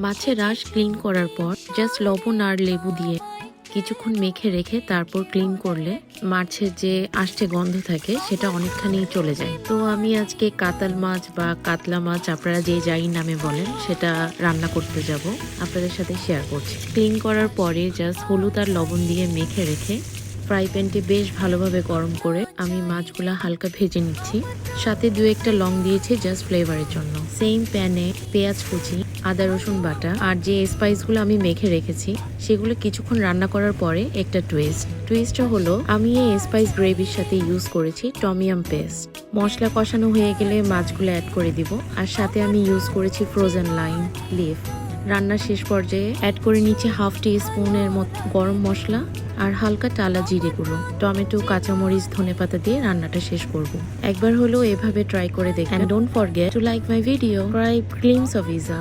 মাছের আঁশ ক্লিন করার পর জাস্ট লবণ আর লেবু দিয়ে কিছুক্ষণ মেখে রেখে তারপর ক্লিন করলে মাছের যে আষ্টে গন্ধ থাকে সেটা অনেকখানি চলে যায়। তো আমি আজকে কাতাল মাছ বা কাতলা মাছ আপনারা যে যাই নামে বলেন সেটা রান্না করতে যাব, আপনাদের সাথে শেয়ার করছি। ক্লিন করার পরে জাস্ট হলুদ আর লবণ দিয়ে মেখে রেখে ফ্রাই প্যানটি বেশ ভালোভাবে গরম করে আমি মাছগুলা হালকা ভেজে নিচ্ছি। সাথে দু একটা লং দিয়েছি জাস্ট ফ্লেভারের জন্য। সেম প্যানে পেঁয়াজ কুচি, আদা রসুন বাটা আর যে স্পাইসগুলো আমি মেখে রেখেছি সেগুলো কিছুক্ষণ রান্না করার পরে একটা টুইস্টটা হলো আমি এই স্পাইস গ্রেভির সাথে ইউজ করেছি টমিয়াম পেস্ট। মশলা কষানো হয়ে গেলে মাছগুলো অ্যাড করে দিব, আর সাথে আমি ইউজ করেছি ফ্রোজেন লাইম লিফ। রান্নার শেষ পর্যায়ে অ্যাড করে নিচ্ছি হাফ টি স্পুনের মতো গরম মশলা আর হালকা টালা জিরে গুঁড়ো, টমেটো, কাঁচামরিচ, ধনেপাতা দিয়ে রান্নাটা শেষ করব। একবার হলেও এভাবে ট্রাই করে দেখবেন। And don't forget to like my video, subscribe, Glimpse of Isa.